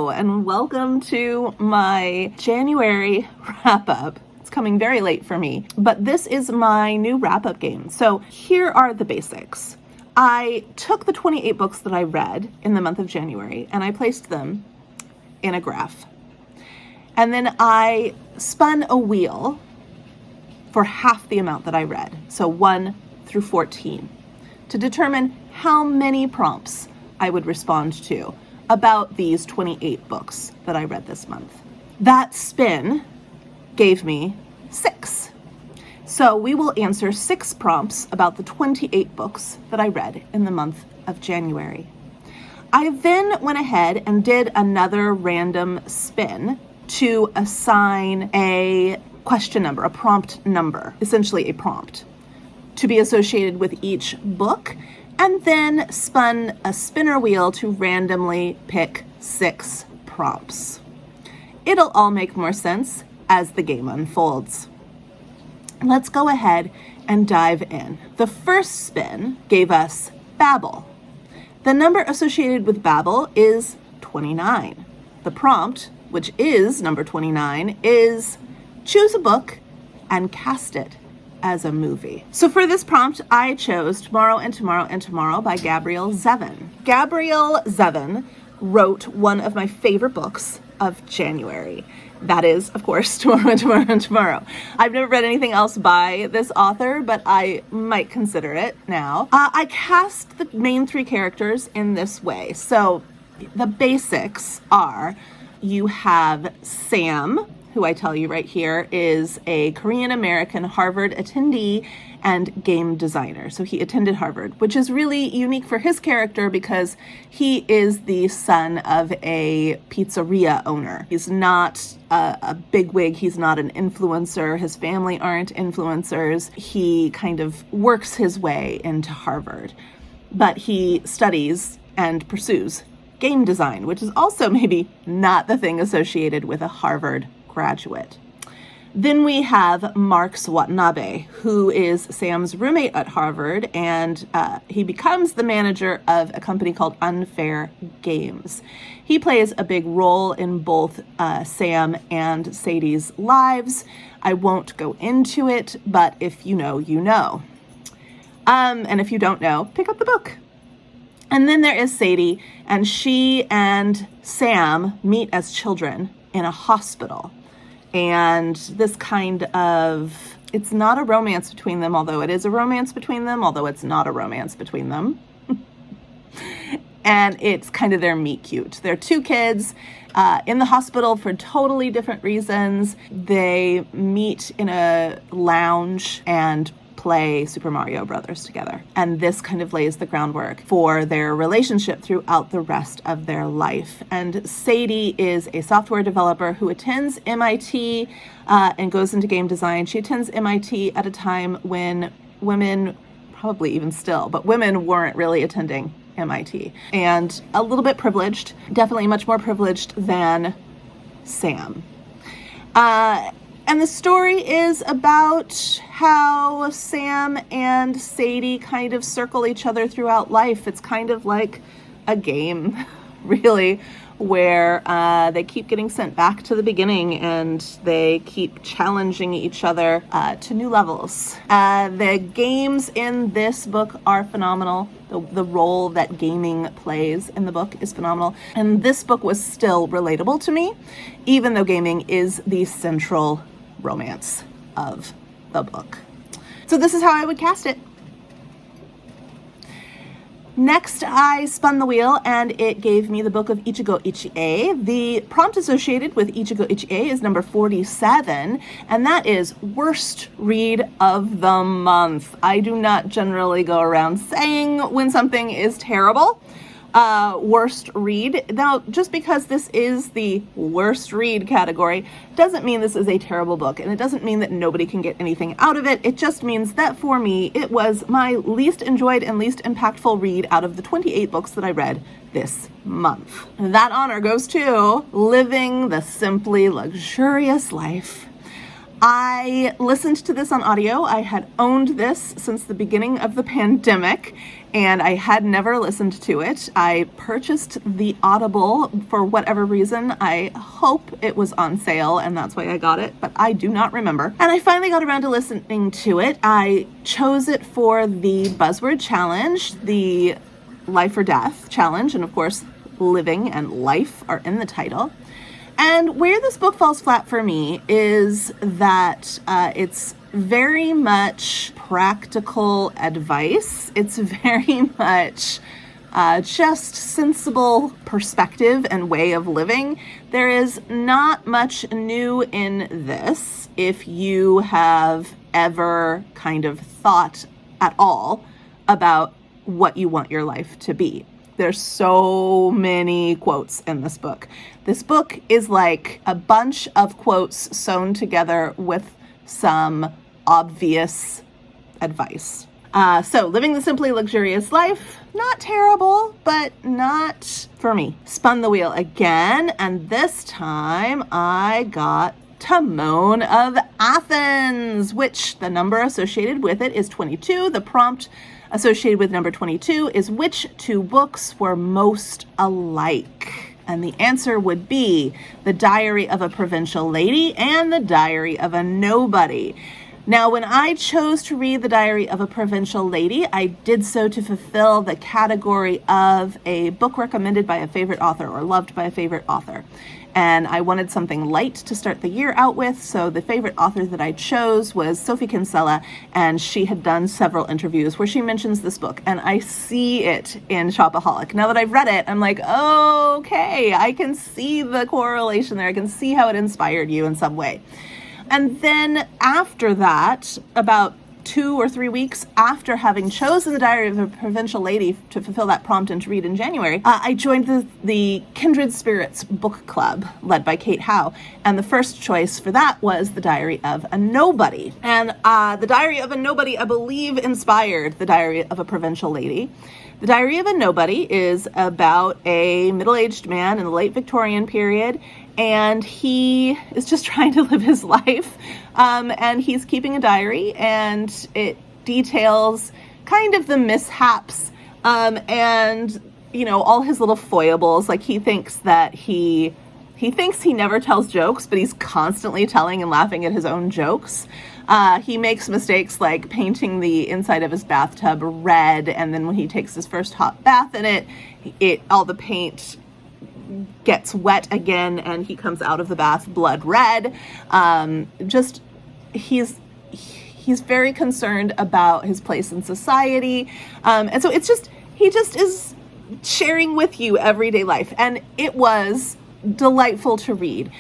Hello, and welcome to my January wrap-up. It's coming very late for me, but this is my new wrap-up game. So here are the basics. I took the 28 books that I read in the month of January, and I placed them in a graph. And then I spun a wheel for half the amount that I read, so 1 through 14, to determine how many prompts I would respond to about these 28 books that I read this month. That spin gave me 6. So we will answer 6 prompts about the 28 books that I read in the month of January. I then went ahead and did another random spin to assign a question number, a prompt number, essentially a prompt, to be associated with each book, and then spun a spinner wheel to randomly pick 6 prompts. It'll all make more sense as the game unfolds. Let's go ahead and dive in. The first spin gave us Babel. The number associated with Babel is 29. The prompt, which is number 29, is choose a book and cast it as a movie. So for this prompt, I chose Tomorrow and Tomorrow and Tomorrow by Gabrielle Zevin. Gabrielle Zevin wrote one of my favorite books of January. That is, of course, Tomorrow and Tomorrow and Tomorrow. I've never read anything else by this author, but I might consider it now. I cast the main 3 characters in this way. So the basics are, you have Sam, who I tell you right here is a Korean-American Harvard attendee and game designer. So he attended Harvard, which is really unique for his character because he is the son of a pizzeria owner. He's not a bigwig. He's not an influencer. His family aren't influencers. He kind of works his way into Harvard, but he studies and pursues game design, which is also maybe not the thing associated with a Harvard graduate. Then we have Mark Watanabe, who is Sam's roommate at Harvard, and he becomes the manager of a company called Unfair Games. He plays a big role in both Sam and Sadie's lives. I won't go into it, but if you know, you know. And if you don't know, pick up the book. And then there is Sadie, and she and Sam meet as children in a hospital. And this kind of, it's not a romance between them, although it is a romance between them, although it's not a romance between them. And it's kind of their meet cute. They're 2 kids in the hospital for totally different reasons. They meet in a lounge and play Super Mario Brothers together. And this kind of lays the groundwork for their relationship throughout the rest of their life. And Sadie is a software developer who attends MIT and goes into game design. She attends MIT at a time when women, probably even still, but women weren't really attending MIT. And a little bit privileged, definitely much more privileged than Sam. And the story is about how Sam and Sadie kind of circle each other throughout life. It's kind of like a game, really, where they keep getting sent back to the beginning and they keep challenging each other to new levels. The games in this book are phenomenal. The role that gaming plays in the book is phenomenal. And this book was still relatable to me, even though gaming is the central romance of the book. So this is how I would cast it. Next, I spun the wheel and it gave me the book of Ichigo Ichie. The prompt associated with Ichigo Ichie is number 47, and that is worst read of the month. I do not generally go around saying when something is terrible. Worst read. Now, just because this is the worst read category doesn't mean this is a terrible book, and it doesn't mean that nobody can get anything out of it. It just means that for me, it was my least enjoyed and least impactful read out of the 28 books that I read this month. That honor goes to Living the Simply Luxurious Life I listened to this on audio. I had owned this since the beginning of the pandemic, and I had never listened to it. I purchased the Audible for whatever reason. I hope it was on sale, and that's why I got it, but I do not remember. And I finally got around to listening to it. I chose it for the Buzzword Challenge, the Life or Death Challenge, and of course, living and life are in the title. And where this book falls flat for me is that it's very much practical advice. It's very much just sensible perspective and way of living. There is not much new in this if you have ever kind of thought at all about what you want your life to be. There's so many quotes in this book. This book is like a bunch of quotes sewn together with some obvious advice. So living the simply luxurious life, not terrible, but not for me. Spun the wheel again, and this time I got Timon of Athens, which the number associated with it is 22. The prompt associated with number 22 is which two books were most alike? And the answer would be The Diary of a Provincial Lady and The Diary of a Nobody. Now, when I chose to read The Diary of a Provincial Lady, I did so to fulfill the category of a book recommended by a favorite author or loved by a favorite author. And I wanted something light to start the year out with, so the favorite author that I chose was Sophie Kinsella, and she had done several interviews where she mentions this book, and I see it in Shopaholic. Now that I've read it, I'm like, oh, okay, I can see the correlation there. I can see how it inspired you in some way. And then after that, about 2 or 3 weeks after having chosen The Diary of a Provincial Lady to fulfill that prompt and to read in January, I joined the Kindred Spirits book club led by Kate Howe. And the first choice for that was The Diary of a Nobody. And The Diary of a Nobody, I believe, inspired The Diary of a Provincial Lady. The Diary of a Nobody is about a middle-aged man in the late Victorian period, and he is just trying to live his life, and he's keeping a diary, and it details kind of the mishaps, and, you know, all his little foibles. Like, he thinks he never tells jokes, but he's constantly telling and laughing at his own jokes. He makes mistakes like painting the inside of his bathtub red, and then when he takes his first hot bath in it all the paint gets wet again, and he comes out of the bath blood red. He's very concerned about his place in society, and so he just is sharing with you everyday life, and it was delightful to read.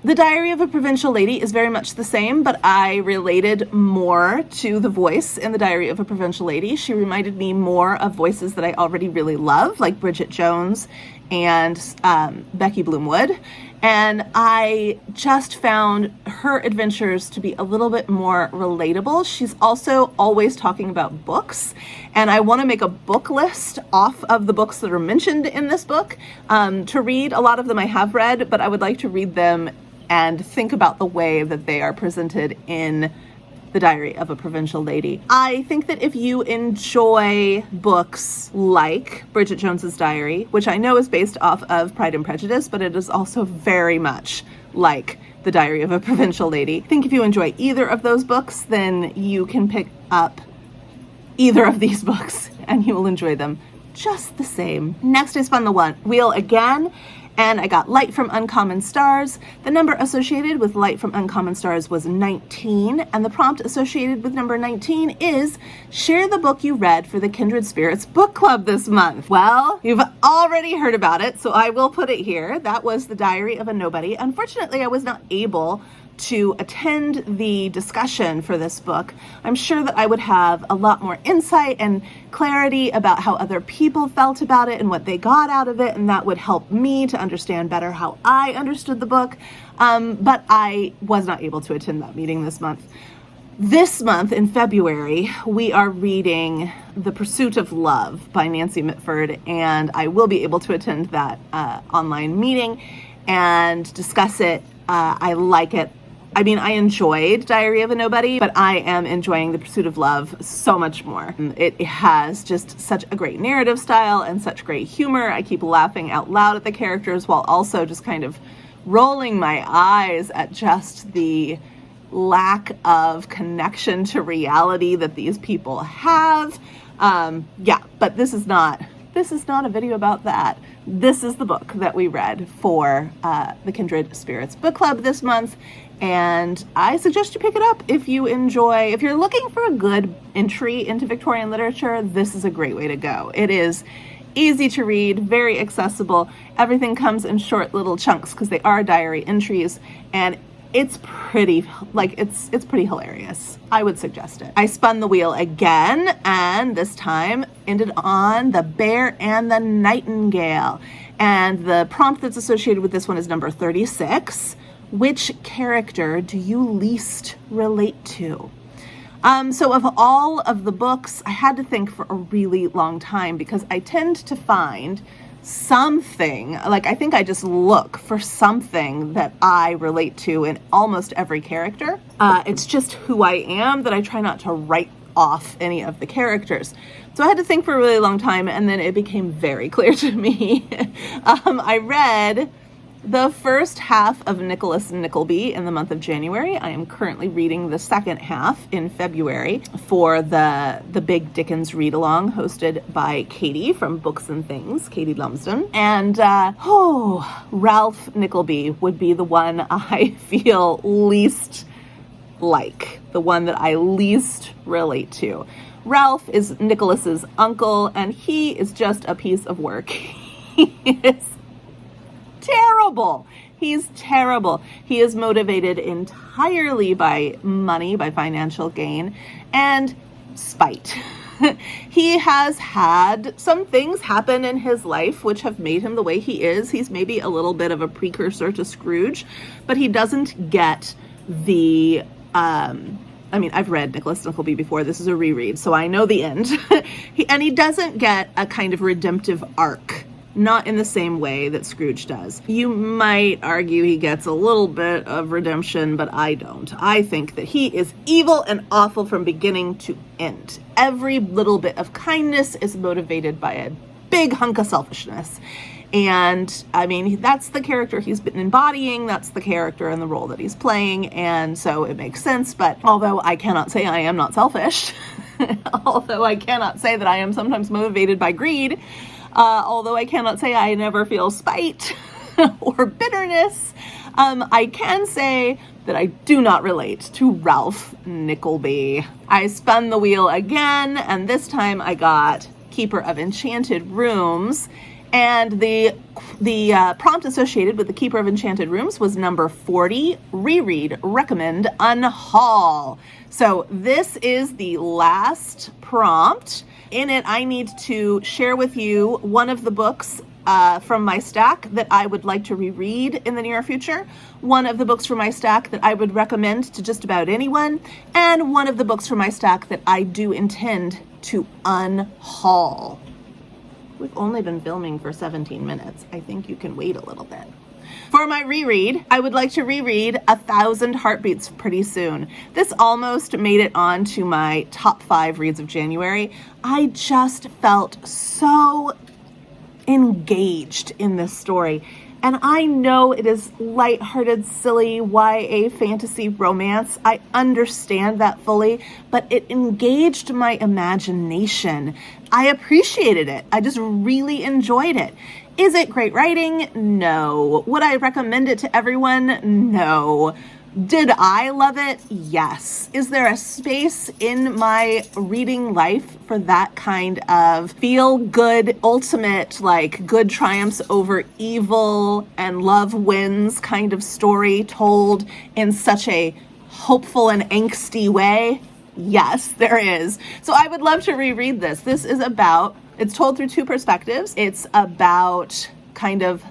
The Diary of a Provincial Lady is very much the same, but I related more to the voice in The Diary of a Provincial Lady. She reminded me more of voices that I already really love, like Bridget Jones and Becky Bloomwood. And I just found her adventures to be a little bit more relatable. She's also always talking about books, and I want to make a book list off of the books that are mentioned in this book to read. A lot of them I have read, but I would like to read them and think about the way that they are presented in The Diary of a Provincial Lady. I think that if you enjoy books like Bridget Jones's Diary, which I know is based off of Pride and Prejudice, but it is also very much like The Diary of a Provincial Lady. I think if you enjoy either of those books, then you can pick up either of these books and you will enjoy them just the same. Next, I spun the wheel again, and I got Light from Uncommon Stars. The number associated with Light from Uncommon Stars was 19, and the prompt associated with number 19 is share the book you read for the Kindred Spirits book club this month. Well, you've already heard about it, so I will put it here. That was The Diary of a Nobody. Unfortunately, I was not able to attend the discussion for this book. I'm sure that I would have a lot more insight and clarity about how other people felt about it and what they got out of it, and that would help me to understand better how I understood the book, but I was not able to attend that meeting this month. This month, in February, we are reading The Pursuit of Love by Nancy Mitford, and I will be able to attend that online meeting and discuss it. I like it I mean, I enjoyed Diary of a Nobody, but I am enjoying The Pursuit of Love so much more. It has just such a great narrative style and such great humor. I keep laughing out loud at the characters while also just kind of rolling my eyes at just the lack of connection to reality that these people have. Yeah, but this is not a video about that. This is the book that we read for the Kindred Spirits Book Club this month, and I suggest you pick it up if you're looking for a good entry into Victorian literature. This is a great way to go. It is easy to read, very accessible. Everything comes in short little chunks because they are diary entries, and it's pretty hilarious. I would suggest it. I spun the wheel again, and this time ended on The Bear and the Nightingale. And the prompt that's associated with this one is number 36. Which character do you least relate to? So of all of the books, I had to think for a really long time because I tend to find something, like I think I just look for something that I relate to in almost every character. It's just who I am that I try not to write off any of the characters. So I had to think for a really long time, and then it became very clear to me. I read the first half of Nicholas Nickleby in the month of January. I am currently reading the second half in February for the big Dickens read-along hosted by Katie from Books and Things, Katie Lumsden. And Ralph Nickleby would be the one I feel least like, the one that I least relate to. Ralph is Nicholas's uncle, and he is just a piece of work. He is terrible. He's terrible. He is motivated entirely by money, by financial gain, and spite. He has had some things happen in his life which have made him the way he is. He's maybe a little bit of a precursor to Scrooge, but he doesn't get the I've read Nicholas Nickleby before. This is a reread, so I know the end. He doesn't get a kind of redemptive arc. Not in the same way that Scrooge does. You might argue he gets a little bit of redemption, but I don't. I think that he is evil and awful from beginning to end. Every little bit of kindness is motivated by a big hunk of selfishness. And I mean, that's the character he's been embodying. That's the character and the role that he's playing. And so it makes sense. But although I cannot say I am not selfish, although I cannot say that I am sometimes motivated by greed, although I cannot say I never feel spite or bitterness, I can say that I do not relate to Ralph Nickleby. I spun the wheel again, and this time I got Keeper of Enchanted Rooms, and the prompt associated with the Keeper of Enchanted Rooms was number 40, reread, recommend, unhaul. So this is the last prompt. In it, I need to share with you one of the books from my stack that I would like to reread in the near future, one of the books from my stack that I would recommend to just about anyone, and one of the books from my stack that I do intend to unhaul. We've only been filming for 17 minutes. I think you can wait a little bit. For my reread, I would like to reread 1,000 Heartbeats pretty soon. This almost made it on to my top 5 reads of January. I just felt so engaged in this story. And I know it is lighthearted, silly YA fantasy romance. I understand that fully, but it engaged my imagination. I appreciated it. I just really enjoyed it. Is it great writing? No. Would I recommend it to everyone? No. Did I love it? Yes. Is there a space in my reading life for that kind of feel-good, ultimate, like good triumphs over evil and love wins kind of story told in such a hopeful and angsty way? Yes, there is. So I would love to reread this. This is about, it's told through 2 perspectives. It's about kind of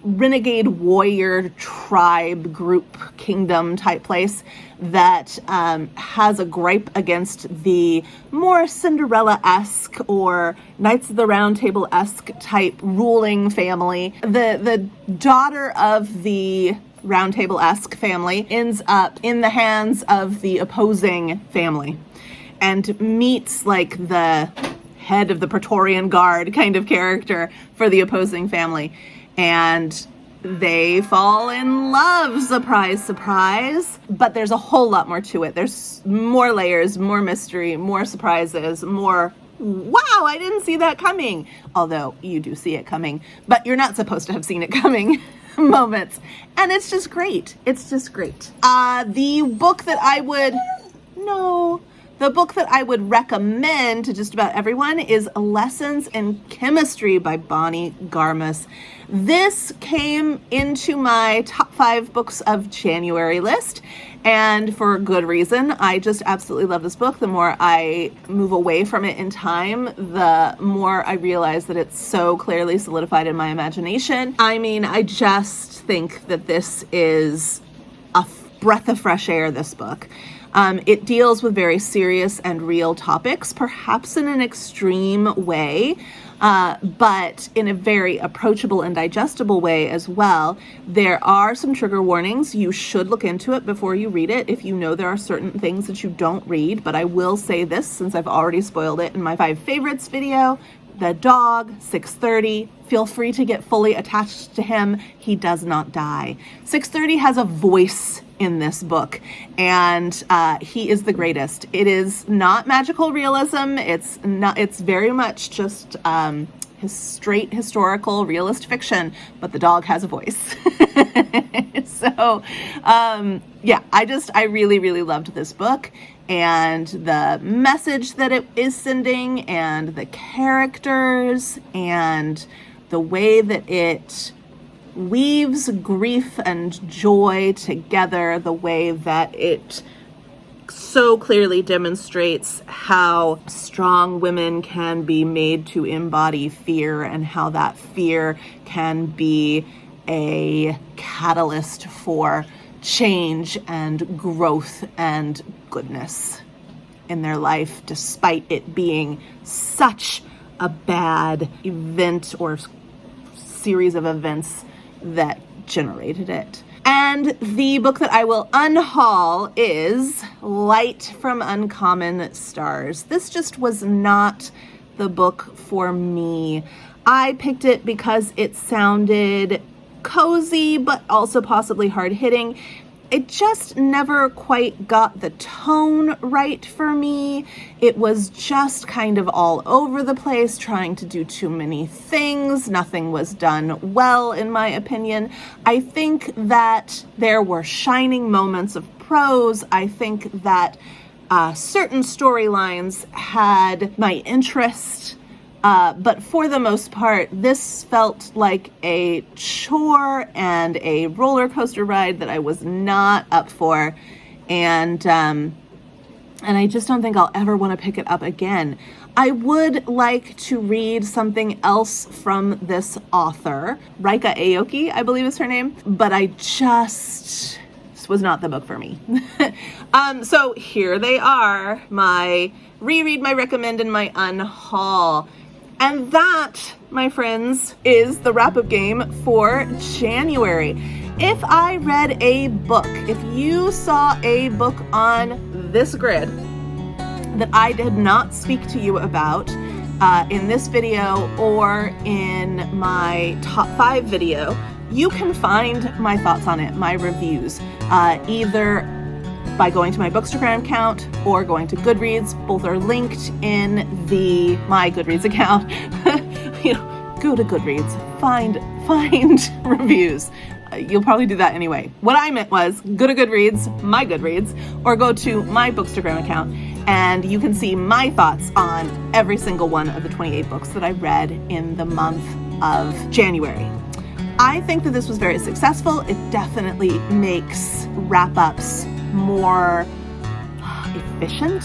renegade warrior tribe group kingdom type place that has a gripe against the more Cinderella-esque or Knights of the Round Table-esque type ruling family. The daughter of the roundtable-esque family ends up in the hands of the opposing family and meets like the head of the Praetorian Guard kind of character for the opposing family. And they fall in love, surprise, surprise. But there's a whole lot more to it. There's more layers, more mystery, more surprises, more, wow, I didn't see that coming. Although you do see it coming, but you're not supposed to have seen it coming moments. And it's just great. It's just great. The book that I would recommend to just about everyone is Lessons in Chemistry by Bonnie Garmus. This came into my top 5 books of January list, and for good reason. I just absolutely love this book. The more I move away from it in time, the more I realize that it's so clearly solidified in my imagination. I mean, I just think that this is a breath of fresh air, this book. It deals with very serious and real topics, perhaps in an extreme way, but in a very approachable and digestible way as well. There are some trigger warnings. You should look into it before you read it if you know there are certain things that you don't read. But I will say this, since I've already spoiled it in my 5 favorites video. The dog, 630, feel free to get fully attached to him. He does not die. 630 has a voice in this book, and he is the greatest. It is not magical realism. It's very much just his straight historical realist fiction, but the dog has a voice. So yeah, I really, really loved this book, and the message that it is sending, and the characters, and the way that it weaves grief and joy together, the way that it so clearly demonstrates how strong women can be made to embody fear, and how that fear can be a catalyst for change and growth and goodness in their life, despite it being such a bad event or series of events that generated it. And the book that I will unhaul is Light from Uncommon Stars. This just was not the book for me. I picked it because it sounded cozy, but also possibly hard-hitting. It just never quite got the tone right for me. It was just kind of all over the place, trying to do too many things. Nothing was done well, in my opinion. I think that there were shining moments of prose. I think that certain storylines had my interest. But for the most part, this felt like a chore and a roller coaster ride that I was not up for. And I just don't think I'll ever want to pick it up again. I would like to read something else from this author, Rika Aoki, I believe is her name, but this was not the book for me. So here they are, my reread, my recommend, and my unhaul. And that, my friends, is the wrap-up game for January. If I read a book, if you saw a book on this grid that I did not speak to you about in this video or in my top 5 video, you can find my thoughts on it, my reviews, either by going to my Bookstagram account or going to Goodreads. Both are linked in my Goodreads account. Go to Goodreads, find reviews. You'll probably do that anyway. What I meant was go to Goodreads, my Goodreads, or go to my Bookstagram account, and you can see my thoughts on every single one of the 28 books that I read in the month of January. I think that this was very successful. It definitely makes wrap-ups more efficient.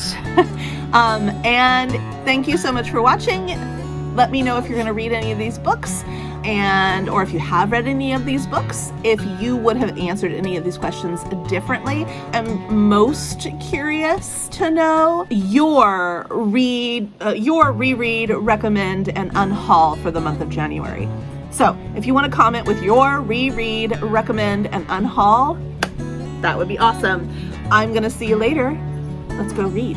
And thank you so much for watching. Let me know if you're going to read any of these books, or if you have read any of these books, if you would have answered any of these questions differently. I'm most curious to know your reread, recommend, and unhaul for the month of January. So if you want to comment with your reread, recommend, and unhaul, that would be awesome. I'm going to see you later. Let's go read.